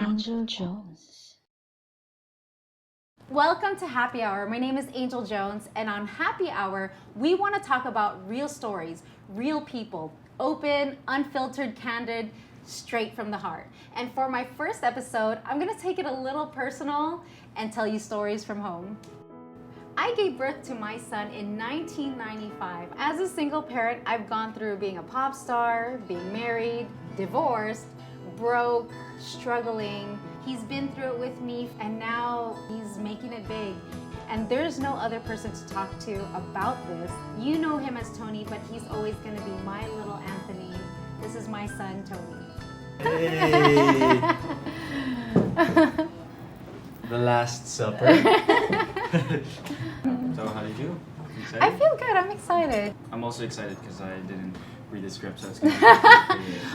Angel Jones. Welcome to Happy Hour. My name is Angel Jones, and on Happy Hour, we want to talk about real stories, real people, open, unfiltered, candid, straight from the heart. And for my first episode, I'm going to take it a little personal and tell you stories from home. I gave birth to my son in 1995. As a single parent, I've gone through being a pop star, being married, divorced, broke, struggling. He's been through it with me, and now he's making it big. And there's no other person to talk to about this. You know him as Tony, but he's always going to be my little Anthony. This is my son, Tony. Hey! The Last Supper. So how do you feel? Excited? I feel good. I'm excited. I'm also excited because I didn't read the script, so it's gonna be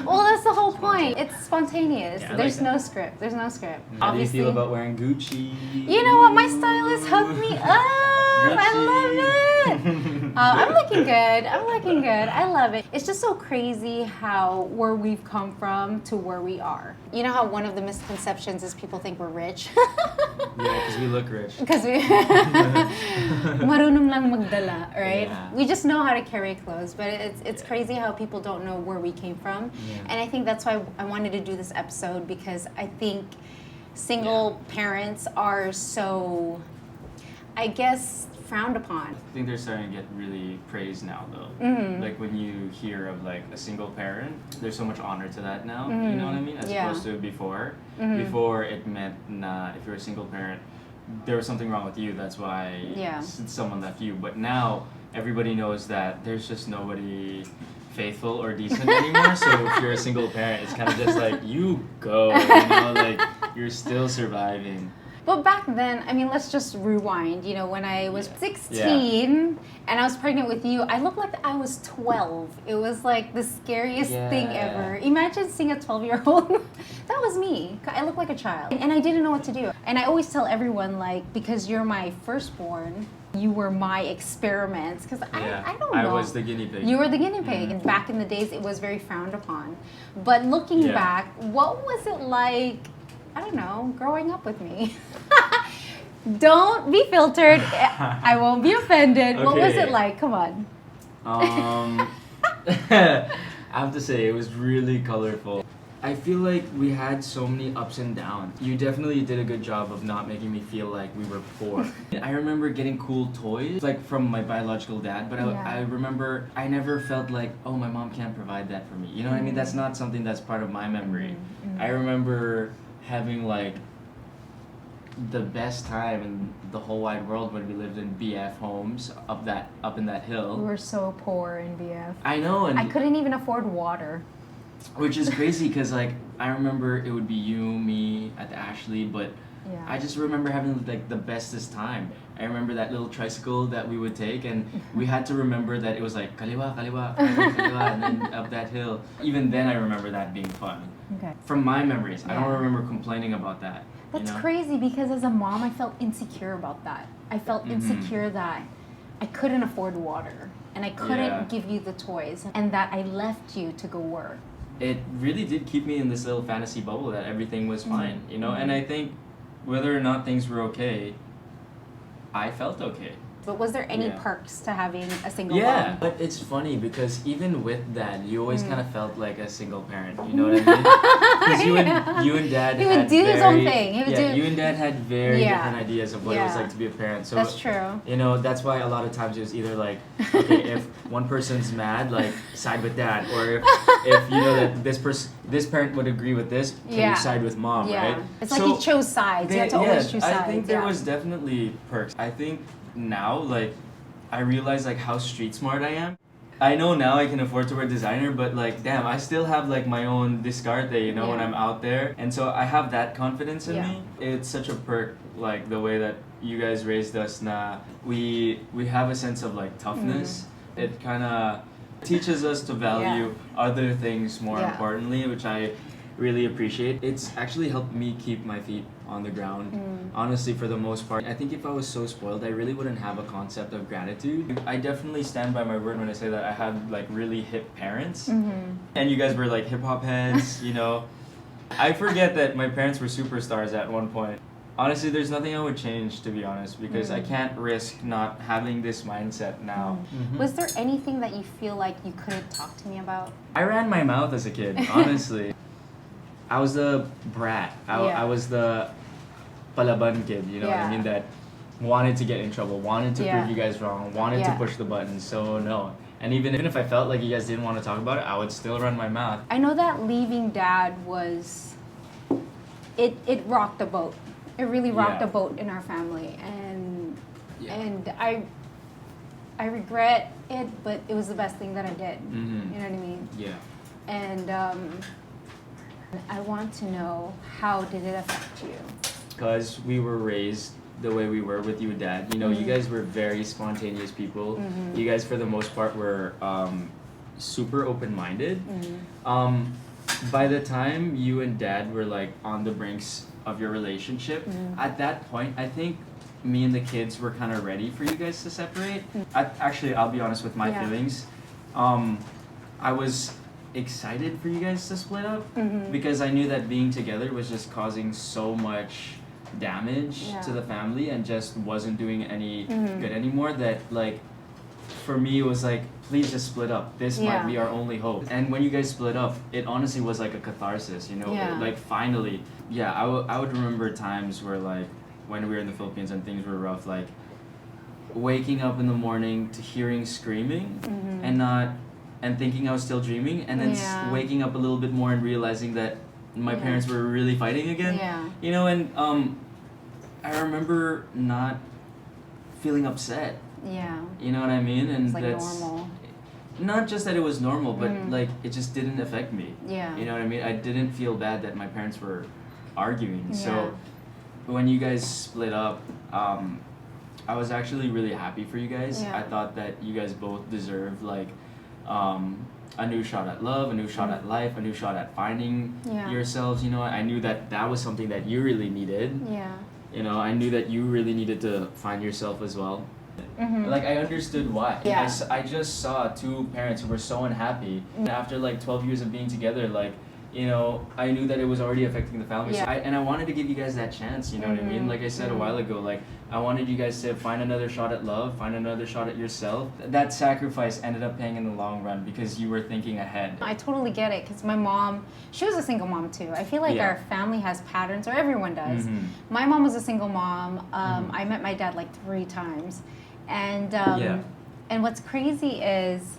Well, that's the whole point. It's spontaneous. Yeah, I There's like no that. script. There's no script. How Obviously. do you feel about wearing Gucci? You know what? My stylist hooked me up. I love it. I'm looking good. I'm looking good. I love it. It's just so crazy how where we've come from to where we are. You know how one of the misconceptions is people think we're rich? Yeah, because we look rich. Because we marunong lang magdala, right? Yeah. We just know how to carry clothes, but it's crazy how people don't know where we came from. Yeah. And I think that's why I wanted to do this episode, because I think single parents are so, I guess, frowned upon. I think they're starting to get really praised now, though. Mm-hmm. Like when you hear of like a single parent, there's so much honor to that now. You know what I mean? As Yeah. opposed to before. Mm-hmm. Before it meant, nah, if you're a single parent, there was something wrong with you. That's why Yeah. someone left you. But now everybody knows that there's just nobody faithful or decent anymore. So if you're a single parent, it's kind of just like you go. You know, like you're still surviving. But back then, I mean, let's just rewind. You know, when I was Yeah. 16 and I was pregnant with you, I looked like I was 12. It was like the scariest thing Yeah. ever. Imagine seeing a 12-year-old. That was me. I looked like a child. And I didn't know what to do. And I always tell everyone, like, because you're my firstborn, you were my experiment. Because I don't know. I was the guinea pig. You were the guinea pig. And back in the days, it was very frowned upon. But looking Yeah. back, what was it like, I don't know, growing up with me? Don't be filtered. I won't be offended. What was Okay. it like? Come on. I have to say, it was really colorful. I feel like we had so many ups and downs. You definitely did a good job of not making me feel like we were poor. I remember getting cool toys, like from my biological dad, but Yeah. I remember I never felt like, oh, my mom can't provide that for me. You know what I mean? That's not something that's part of my memory. I remember having like the best time in the whole wide world when we lived in BF homes up in that hill. We were so poor in BF. I know, and I couldn't even afford water. which is crazy because like I remember it would be you, me at the Ashley, but Yeah. I just remember having like the bestest time. I remember that little tricycle that we would take, and we had to remember that it was like kaliwa, kaliwa, kaliwa, kaliwa, and then up that hill. Even then, I remember that being fun. Okay. From my memories, I don't Yeah. remember complaining about that. That's you know? crazy, because as a mom, I felt insecure about that. I felt insecure that I couldn't afford water and I couldn't Yeah. give you the toys, and that I left you to go work. It really did keep me in this little fantasy bubble that everything was fine, you know? And I think whether or not things were okay, I felt okay. But was there any Yeah. perks to having a single Yeah, mom? but it's funny because even with that, you always kind of felt like a single parent. You know what I mean? Because you and Dad He would had do his own thing. He would yeah, do- you and Dad had very Yeah. different ideas of what it was Yeah. like to be a parent. So That's true. You know, that's why a lot of times it was either like, okay, if one person's mad, like side with Dad, or if you know that this parent would agree with this, can Yeah. you side with Mom, Yeah. right? It's like you chose sides. You had to always choose sides. I think there yeah. was definitely perks. I think now, like, I realize like how street smart I am. I know now I can afford to wear designer, but like, damn, I still have like my own discarte, you know, when Yeah. I'm out there, and so I have that confidence in Yeah. me. It's such a perk, like the way that you guys raised us. Nah, we have a sense of like toughness. It kind of teaches us to value other things more Yeah. importantly, which I really appreciate. It's actually helped me keep my feet on the ground, honestly, for the most part. I think if I was so spoiled, I really wouldn't have a concept of gratitude. I definitely stand by my word when I say that I had like really hip parents, and you guys were like hip hop heads, you know. I forget that my parents were superstars at one point. Honestly, there's nothing I would change, to be honest, because I can't risk not having this mindset now. Was there anything that you feel like you couldn't talk to me about? I ran my mouth as a kid, honestly. I was the brat. I was the palaban kid, you know what I mean? That wanted to get in trouble, wanted to prove you guys wrong, wanted to push the button, so no. And even if I felt like you guys didn't want to talk about it, I would still run my mouth. I know that leaving dad was, it rocked the boat. It really rocked the boat in our family, and I regret it, but it was the best thing that I did. You know what I mean? Yeah. And I want to know, how did it affect you? Because we were raised the way we were with you and dad. You know, you guys were very spontaneous people. You guys, for the most part, were super open-minded. By the time you and dad were like on the brinks of your relationship, at that point, I think me and the kids were kind of ready for you guys to separate. Actually, I'll be honest with my feelings. I was excited for you guys to split up because I knew that being together was just causing so much damage to the family and just wasn't doing any good anymore, that like for me it was like, please just split up, this might be our only hope. And when you guys split up, it honestly was like a catharsis, you know, like finally. I would remember times where like when we were in the Philippines and things were rough, like waking up in the morning to hearing screaming and thinking I was still dreaming, and then waking up a little bit more and realizing that my parents were really fighting again. You know, and I remember not feeling upset. You know what I mean? And it's like that's normal. Not just that it was normal, but like it just didn't affect me. You know what I mean? I didn't feel bad that my parents were arguing. So when you guys split up, I was actually really happy for you guys. I thought that you guys both deserved like a new shot at love, a new shot at life, a new shot at finding yourselves. You know, I knew that that was something that you really needed. You know, I knew that you really needed to find yourself as well. Like, I understood why. I just saw two parents who were so unhappy. After like 12 years of being together, like, you know, I knew that it was already affecting the family. So I wanted to give you guys that chance, you know what I mean? Like I said a while ago, like, I wanted you guys to find another shot at love, find another shot at yourself. That sacrifice ended up paying in the long run because you were thinking ahead. I totally get it, because my mom, she was a single mom too. I feel like our family has patterns, or everyone does. My mom was a single mom. I met my dad like 3 times. And what's crazy is,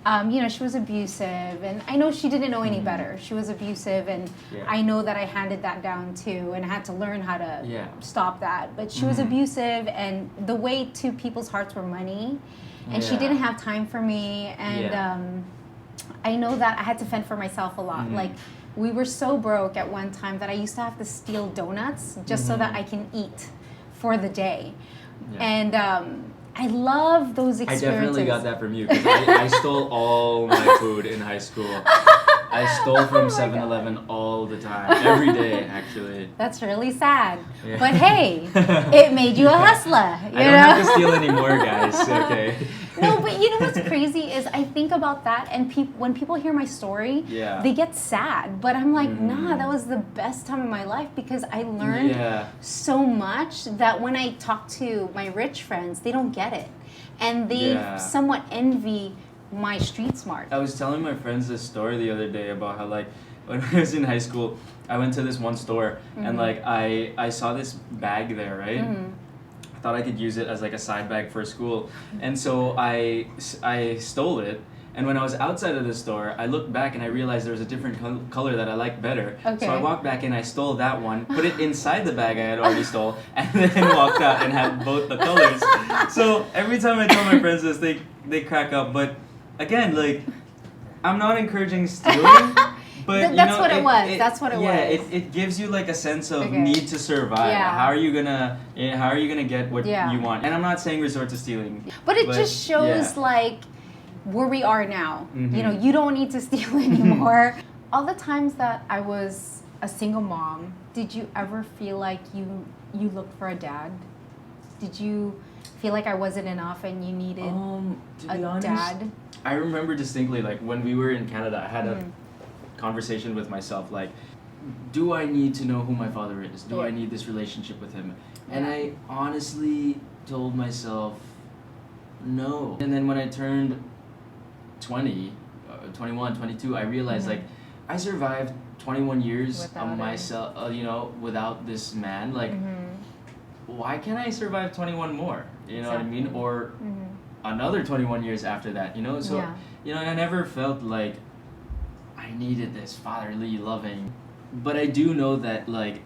you know, she was abusive, and I know she didn't know any better. She was abusive, and I know that I handed that down too, and I had to learn how to stop that. But she was abusive, and the way to people's hearts were money, and she didn't have time for me, and I know that I had to fend for myself a lot. Like, we were so broke at one time that I used to have to steal donuts just so that I can eat for the day. And I love those experiences. I definitely got that from you, because I stole all my food in high school. I stole from 7-Eleven all the time, every day, actually. That's really sad. But hey, it made you a hustler. You I don't have to steal anymore, guys, okay? No, but you know what's crazy is I think about that, and when people hear my story, they get sad. But I'm like, nah, that was the best time of my life, because I learned so much that when I talk to my rich friends, they don't get it. And they somewhat envy my street smart. I was telling my friends this story the other day about how, like, when I was in high school, I went to this one store and like I saw this bag there, right? I thought I could use it as like a side bag for school, and so I stole it. And when I was outside of the store, I looked back and I realized there was a different color that I liked better. So I walked back in, I stole that one, put it inside the bag I had already stole, and then walked out and had both the colors. So every time I tell my friends this, they crack up. But again, like, I'm not encouraging stealing. But that's what it was. That's what it was. Yeah, it gives you like a sense of need to survive. How are you gonna get what you want? And I'm not saying resort to stealing. But it just shows like where we are now. You know, you don't need to steal anymore. all the times that I was a single mom, did you ever feel like you looked for a dad? Did you feel like I wasn't enough and you needed to be a honest, dad? I remember distinctly, like, when we were in Canada, I had a conversation with myself, like, do I need to know who my father is? Do I need this relationship with him? And I honestly told myself, no. And then when I turned 20, 21, 22, I realized, like, I survived 21 years Without of myself, you know, without this man. Like, why can't I survive 21 more? You know what I mean? Or another 21 years after that, you know? So, you know, I never felt like I needed this fatherly, loving. But I do know that, like,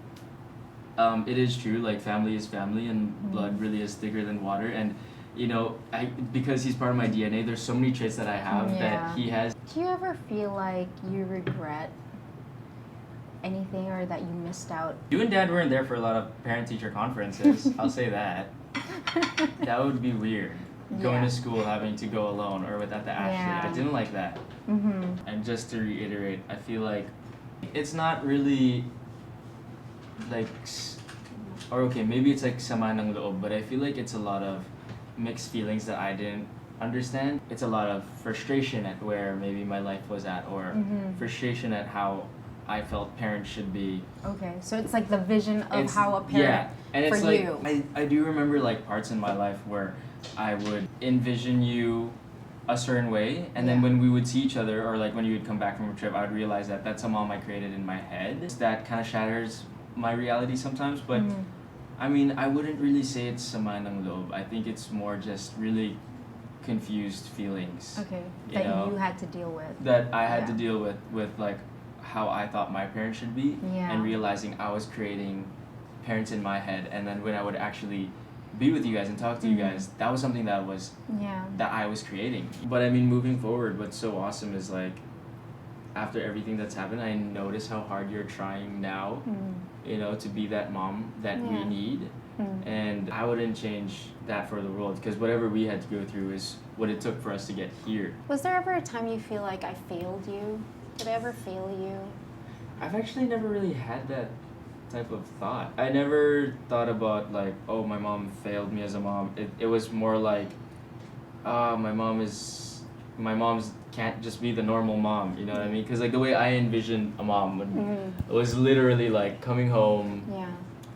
it is true, like, family is family and blood really is thicker than water. And, you know, because he's part of my DNA, there's so many traits that I have that he has. Do you ever feel like you regret anything or that you missed out? You and Dad weren't there for a lot of parent-teacher conferences. I'll say that. That would be weird. Going to school, having to go alone or without the Ashley. I didn't like that. And just to reiterate, I feel like it's not really like, or okay, maybe it's like sama ng loob, but I feel like it's a lot of mixed feelings that I didn't understand. It's a lot of frustration at where maybe my life was at, or frustration at how I felt parents should be. Okay, so it's like the vision of how a parent and it's for like, you. I do remember like parts in my life where I would envision you a certain way, and then when we would see each other, or like when you would come back from a trip, I would realize that that's a mom I created in my head. That kind of shatters my reality sometimes, but I mean, I wouldn't really say it's sama ng loob. I think it's more just really confused feelings. Okay, that you had to deal with. That I had to deal with like how I thought my parents should be, and realizing I was creating parents in my head, and then when I would actually be with you guys and talk to you guys, that was something that I was creating. But I mean, moving forward, what's so awesome is like, after everything that's happened, I notice how hard you're trying now, you know, to be that mom that we need. And I wouldn't change that for the world, because whatever we had to go through is what it took for us to get here. Was there ever a time you feel like I failed you? Did I ever fail you? I've actually never really had that type of thought. I never thought about like, oh, my mom failed me as a mom. It was more like, my mom's can't just be the normal mom, you know what I mean? Because like the way I envisioned a mom was literally like coming home,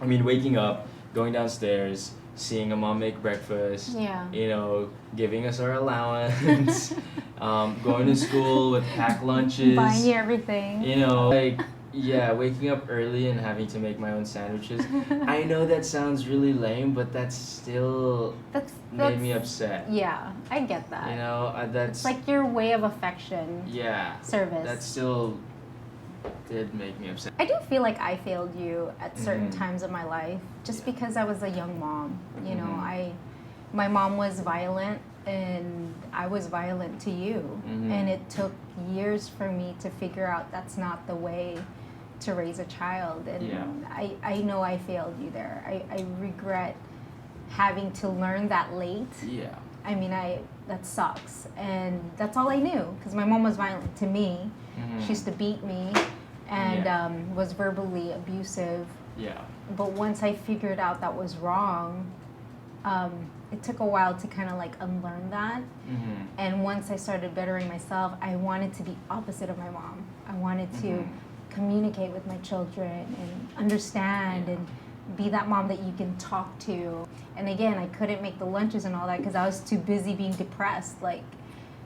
I mean waking up, going downstairs, seeing a mom make breakfast, you know, giving us our allowance, going to school with packed lunches, buying you everything, you know, like, waking up early and having to make my own sandwiches. I know that sounds really lame, but that's still made me upset. Yeah, I get that. You know, that's... It's like your way of affection. Service. That still did make me upset. I do feel like I failed you at certain times of my life, just because I was a young mom. You know, my mom was violent, and I was violent to you. And it took years for me to figure out that's not the way to raise a child. And I know I failed you there. I regret having to learn that late. I mean, that sucks. And that's all I knew, because my mom was violent to me. She used to beat me and was verbally abusive. But once I figured out that was wrong, it took a while to kind of like unlearn that. And once I started bettering myself, I wanted to be opposite of my mom. I wanted to communicate with my children and understand and be that mom that you can talk to. And again, I couldn't make the lunches and all that because I was too busy being depressed. Like,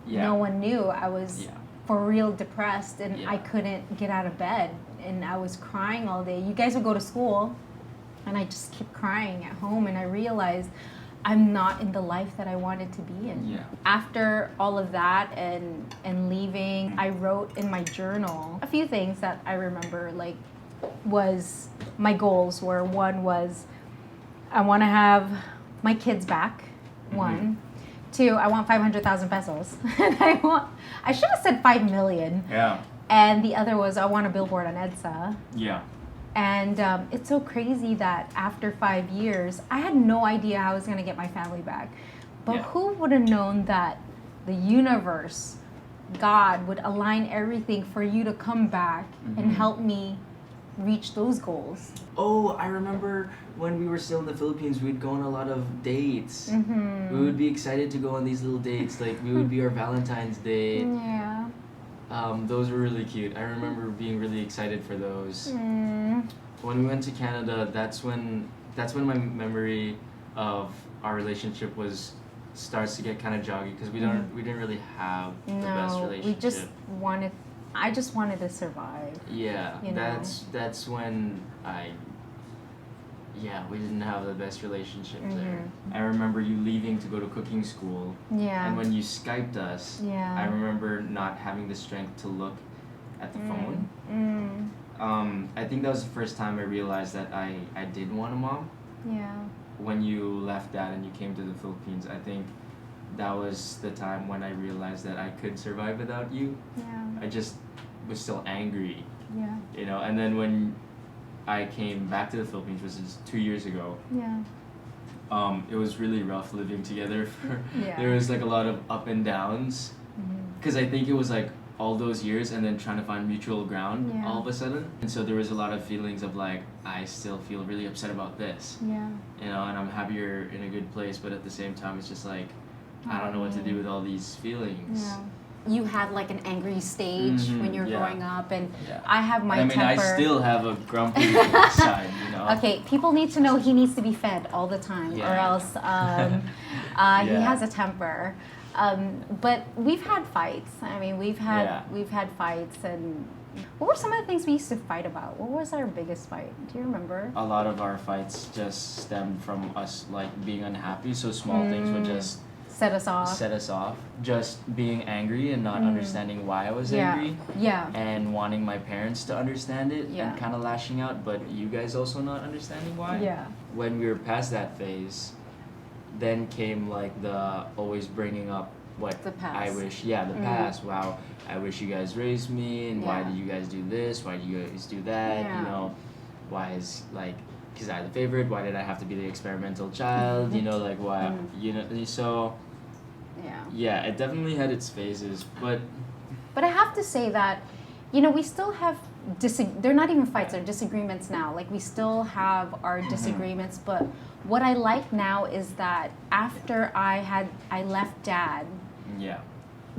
no one knew I was for real depressed, and I couldn't get out of bed, and I was crying all day. You guys would go to school, and I just kept crying at home, and I realized I'm not in the life that I wanted to be in. After all of that and leaving, I wrote in my journal a few things that I remember, like, was my goals were, one was I want to have my kids back, one. Two, I want 500,000 pesos. And I should have said 5 million. And the other was I want a billboard on EDSA. And it's so crazy that after 5 years, I had no idea how I was going to get my family back. But who would have known that the universe God would align everything for you to come back and help me reach those goals. Oh, I remember when we were still in the Philippines, we'd go on a lot of dates. Mm-hmm. We would be excited to go on these little dates. Like, we would be our Valentine's Day. Yeah. Those were really cute. I remember being really excited for those. Mm. When we went to Canada, that's when my memory of our relationship starts to get kind of joggy, because we didn't really have the best relationship. I just wanted to survive. Yeah, you know? that's when we didn't have the best relationship there. I remember you leaving to go to cooking school. Yeah. And when you Skyped us, I remember not having the strength to look at the phone. I think that was the first time I realized that I did want a mom. Yeah. When you left Dad and you came to the Philippines, I think that was the time when I realized that I could survive without you. Yeah. I just was still angry. Yeah. You know, and then when I came back to the Philippines, which is 2 years ago, Yeah. it was really rough living together. Yeah. There was like a lot of up and downs, because I think it was like all those years and then trying to find mutual ground all of a sudden. And so there was a lot of feelings of like, I still feel really upset about this. Yeah. You know, and I'm happy you're in a good place, but at the same time, it's just like, I don't know what to do with all these feelings. Yeah. You had like an angry stage when you were growing up, and I have my temper. I still have a grumpy side, you know. Okay, people need to know he needs to be fed all the time, or else he has a temper. But we've had fights. I mean, we've had fights, and what were some of the things we used to fight about? What was our biggest fight? Do you remember? A lot of our fights just stemmed from us like being unhappy, so small things would just set us off. Just being angry and not understanding why I was angry. Yeah. And wanting my parents to understand it Yeah. and kind of lashing out, but you guys also not understanding why. Yeah. When we were past that phase, then came like the always bringing up what The past. I wish, the past. Wow, I wish you guys raised me, and why Yeah. did you guys do this? Why did you guys do that? Yeah. You know, why is like, because I the favorite? Why did I have to be the experimental child? You know, like why? You know, so. Yeah, it definitely had its phases, but I have to say that, you know, we still have they're not even fights, they're disagreements now. Like, we still have our disagreements, but what I like now is that after I left Dad,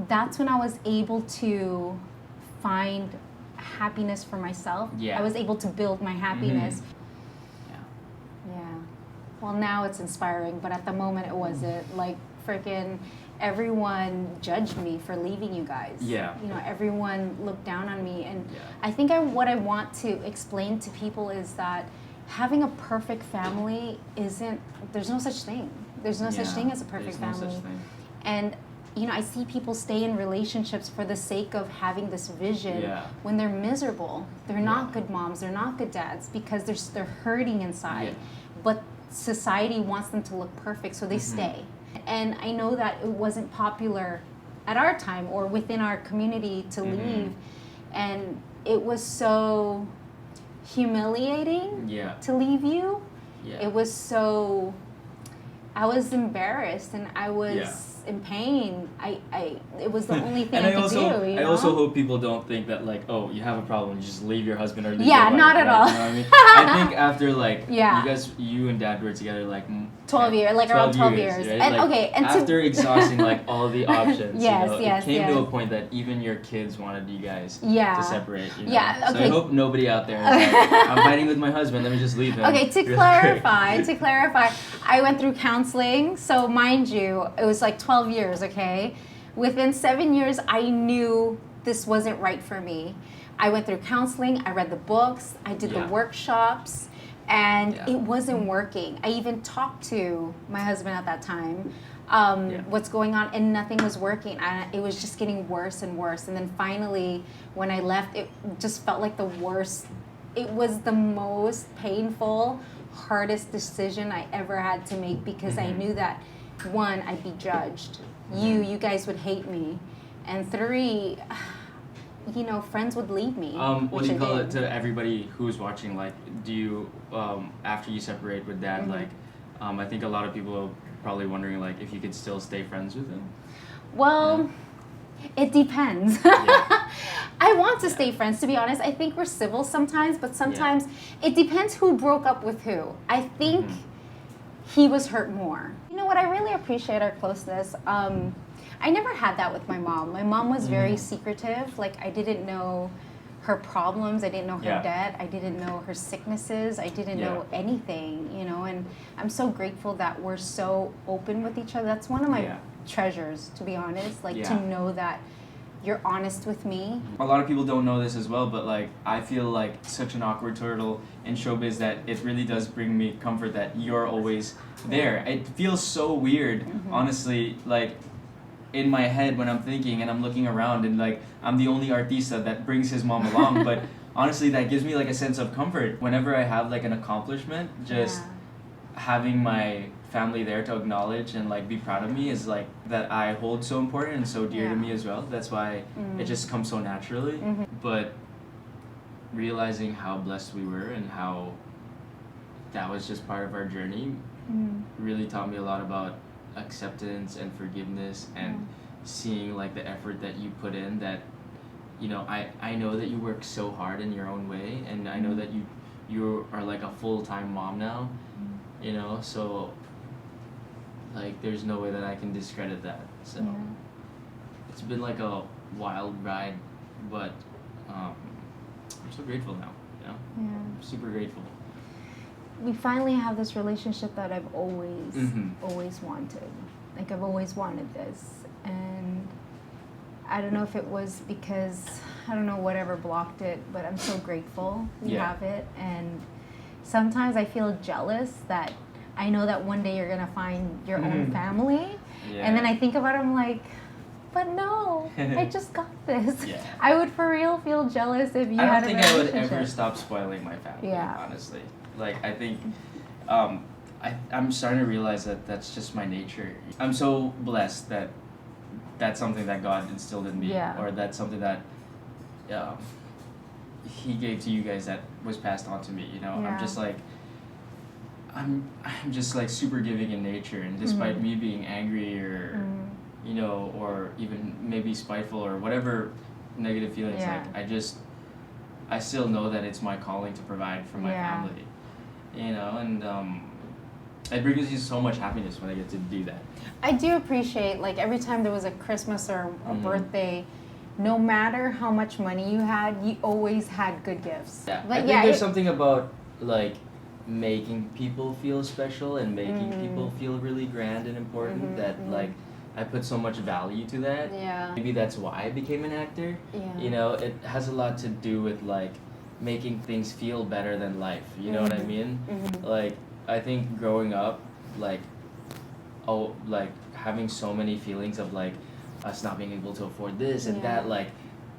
that's when I was able to find happiness for myself. I was able to build my happiness. Yeah. Well, now it's inspiring, but at the moment it wasn't. Like, freaking everyone judged me for leaving you guys. Yeah. You know, everyone looked down on me, and I think what I want to explain to people is that having a perfect family there's no such thing. There's no such thing as a perfect family. No such thing. And you know, I see people stay in relationships for the sake of having this vision when they're miserable. They're not good moms, they're not good dads, because they're hurting inside. But society wants them to look perfect, so they stay. And I know that it wasn't popular at our time or within our community to leave, and it was so humiliating to leave you. It was so, I was embarrassed and I was in pain. It was the only thing I could do. You know? I also hope people don't think that like, oh, you have a problem, you just leave your husband or leave your wife. Not at all. You know what I mean? I think after like you and Dad were together like 12 years, like around 12 years. Right? And like, and after exhausing like all the options, it came to a yes. point that even your kids wanted you guys to separate. You know? Yeah. Okay. So I hope nobody out there is like, I'm fighting with my husband, let me just leave him. Okay, to clarify, I went through counseling. So mind you, it was like 12 years, okay? Within 7 years, I knew this wasn't right for me. I went through counseling, I read the books, I did the workshops, and it wasn't working. I even talked to my husband at that time, what's going on, and nothing was working. It was just getting worse and worse. And then finally, when I left, it just felt like the worst. It was the most painful, hardest decision I ever had to make, because I knew that, one, I'd be judged. You guys would hate me. And 3, you know, friends would leave me. What do you call it to everybody who's watching? Like, do you, after you separate with Dad, like, I think a lot of people are probably wondering, like, if you could still stay friends with him. Well, It depends. Yeah. I want to stay friends, to be honest. I think we're civil sometimes, but sometimes it depends who broke up with who. I think he was hurt more. You know what? I really appreciate our closeness. I never had that with my mom. My mom was very secretive. Like, I didn't know her problems. I didn't know her debt. I didn't know her sicknesses. I didn't know anything, you know, and I'm so grateful that we're so open with each other. That's one of my treasures, to be honest, like to know that you're honest with me. A lot of people don't know this as well, but like I feel like such an awkward turtle in showbiz that it really does bring me comfort that you're always there. It feels so weird, honestly, like in my head when I'm thinking and I'm looking around and like I'm the only artista that brings his mom along, but honestly that gives me like a sense of comfort whenever I have like an accomplishment. Just having my family there to acknowledge and like be proud of me is like that I hold so important and so dear to me as well. That's why it just comes so naturally. But realizing how blessed we were and how that was just part of our journey really taught me a lot about acceptance and forgiveness and seeing like the effort that you put in, that you know I know that you work so hard in your own way, and I know that you are like a full-time mom now, you know, so like there's no way that I can discredit that. So it's been like a wild ride, but I'm so grateful now, you know. I'm super grateful. We finally have this relationship that I've always wanted. Like, I've always wanted this, and I don't know if it was because, I don't know, whatever blocked it, but I'm so grateful we have it. And sometimes I feel jealous that I know that one day you're gonna find your own family, and then I think about it, I'm like, but no, I just got this. I would for real feel jealous if you had a relationship. I don't think I would ever stop spoiling my family, honestly. Like, I think I'm starting to realize that that's just my nature. I'm so blessed that that's something that God instilled in me, or that's something that He gave to you guys that was passed on to me. You know, I'm just like super giving in nature, and despite me being angry or you know, or even maybe spiteful or whatever negative feelings, like I still know that it's my calling to provide for my family. You know, and it brings you so much happiness when I get to do that. I do appreciate, like, every time there was a Christmas or a birthday, no matter how much money you had, you always had good gifts. Yeah, but I think there's something about like making people feel special and making people feel really grand and important that like I put so much value to that. Maybe that's why I became an actor. You know, it has a lot to do with like making things feel better than life, you know what I mean? Like, I think growing up, like having so many feelings of like us not being able to afford this and that, like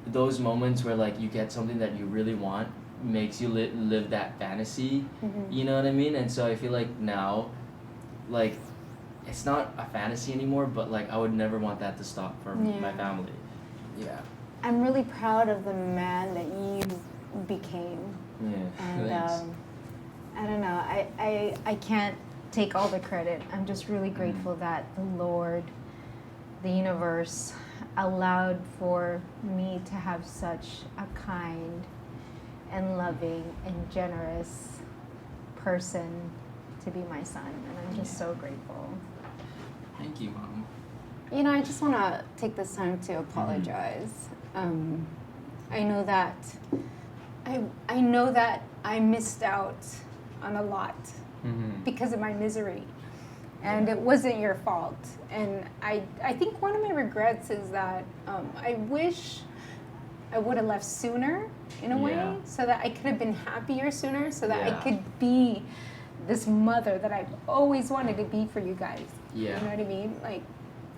those moments where like you get something that you really want makes you live that fantasy, you know what I mean? And so I feel like now, like, it's not a fantasy anymore, but like I would never want that to stop for my family. I'm really proud of the man that you became. And thanks. I don't know, I can't take all the credit. I'm just really grateful that the Lord, the universe, allowed for me to have such a kind and loving and generous person to be my son, and I'm just so grateful. Thank you, Mom. You know, I just want to take this time to apologize. I know that I missed out on a lot because of my misery, and it wasn't your fault. And I think one of my regrets is that I wish I would have left sooner, in a way, so that I could have been happier sooner, so that I could be this mother that I've always wanted to be for you guys. You know what I mean? Like,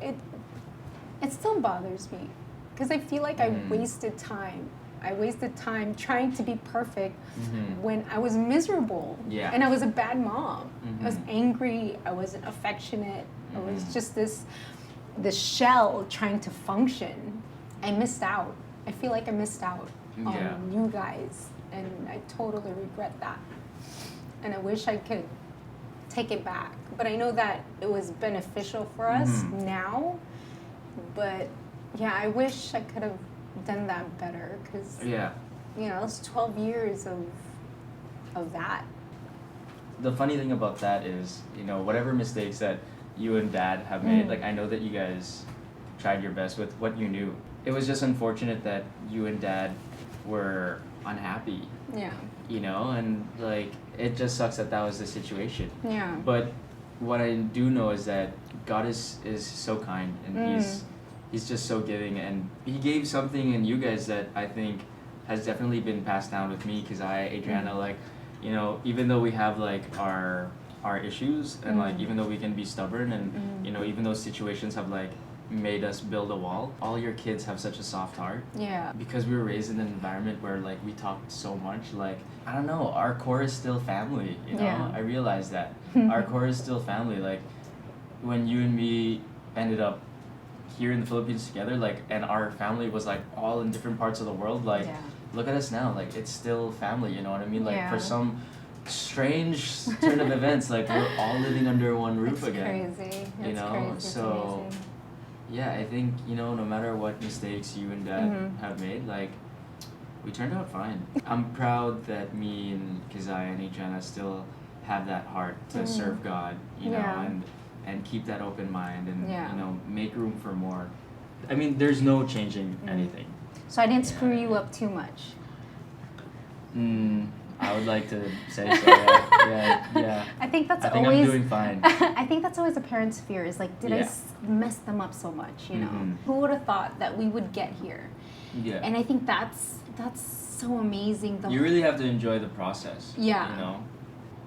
it still bothers me because I feel like I wasted time. I wasted time trying to be perfect when I was miserable. And I was a bad mom. I was angry. I wasn't affectionate. I was just this shell trying to function. I missed out. I feel like I missed out on you guys, and I totally regret that. And I wish I could take it back. But I know that it was beneficial for us now. But Yeah, I wish I could have done that better because, Yeah. It's 12 years of that. The funny thing about that is, whatever mistakes that you and Dad have made, Mm. like I know that you guys tried your best with what you knew. It was just unfortunate that you and Dad were unhappy, Yeah. and like it just sucks that was the situation. Yeah. But what I do know is that God is so kind, and he's just so giving, and he gave something in you guys that I think has definitely been passed down with me, because Adriana, like, even though we have like our issues, and like even though we can be stubborn, and even though situations have like made us build a wall, all your kids have such a soft heart. Yeah. Because we were raised in an environment where like we talked so much, like I don't know, our core is still family, Yeah. I realized that. Our core is still family. Like when you and me ended up here in the Philippines together, like, and our family was like all in different parts of the world, like Yeah. look at us now, like it's still family, you know what I mean? Like Yeah. for some strange turn of events, like we're all living under one roof It's again. crazy. You It's know, crazy. It's so- amazing. Yeah, I think, no matter what mistakes you and Dad have made, like, we turned out fine. I'm proud that me and Kazai and Adriana still have that heart to serve God, Yeah. and keep that open mind, and, Yeah. make room for more. I mean, there's no changing anything. So I didn't screw you up too much. I would like to say so, yeah. I think that's I think always. I'm doing fine. I think that's always a parent's fear. Is like, did I Yeah. mess them up so much? Mhm. Who would have thought that we would get here? Yeah. And I think that's so amazing. You really have to enjoy the process. Yeah.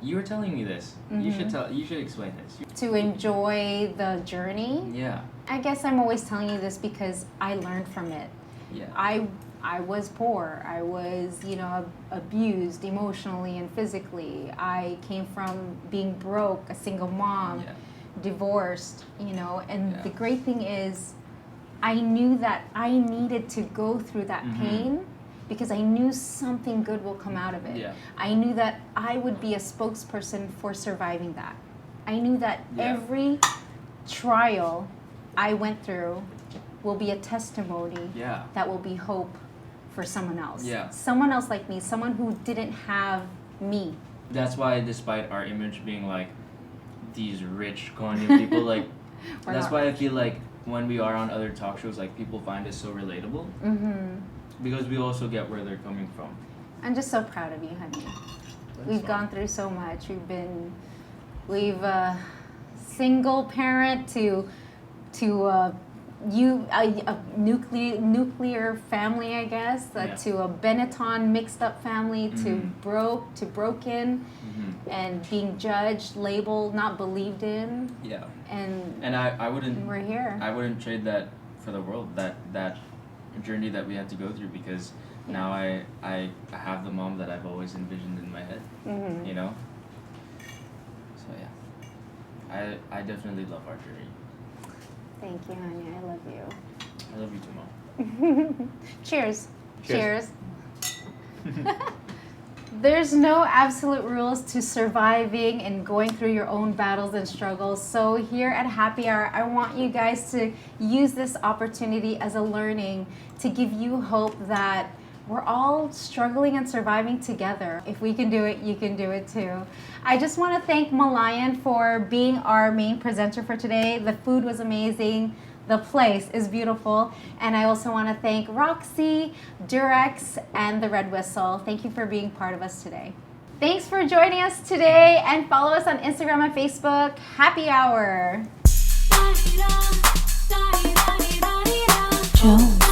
You were telling me this. You should explain this. to enjoy the journey. Yeah. I guess I'm always telling you this because I learned from it. Yeah. I was poor. I was, abused emotionally and physically. I came from being broke, a single mom, Yeah. divorced, and Yeah. the great thing is I knew that I needed to go through that pain because I knew something good will come out of it. Yeah. I knew that I would be a spokesperson for surviving that. I knew that Yeah. every trial I went through will be a testimony Yeah. that will be hope for someone else. Yeah. Someone else like me, someone who didn't have me. That's why, despite our image being like these rich, colonial people, like We're that's not why I feel like when we are on other talk shows, like people find us so relatable, because we also get where they're coming from. I'm just so proud of you, honey. That's We've all. gone through so much. We've single parent to a nuclear family, I guess, Yeah. to a Benetton mixed up family, to broken, and being judged, labeled, not believed in, Yeah. and I wouldn't. we're here. I wouldn't trade that for the world. That journey that we had to go through, because now I have the mom that I've always envisioned in my head. Mhm. So yeah, I definitely love our journey. Thank you, honey. I love you. I love you too, Mom. Cheers. Cheers. There's no absolute rules to surviving and going through your own battles and struggles. So here at Happy Hour, I want you guys to use this opportunity as a learning to give you hope that we're all struggling and surviving together. If we can do it, you can do it too. I just want to thank Malayan for being our main presenter for today. The food was amazing. The place is beautiful. And I also want to thank Roxy, Durex, and the Red Whistle. Thank you for being part of us today. Thanks for joining us today, and follow us on Instagram and Facebook. Happy Hour. Jones.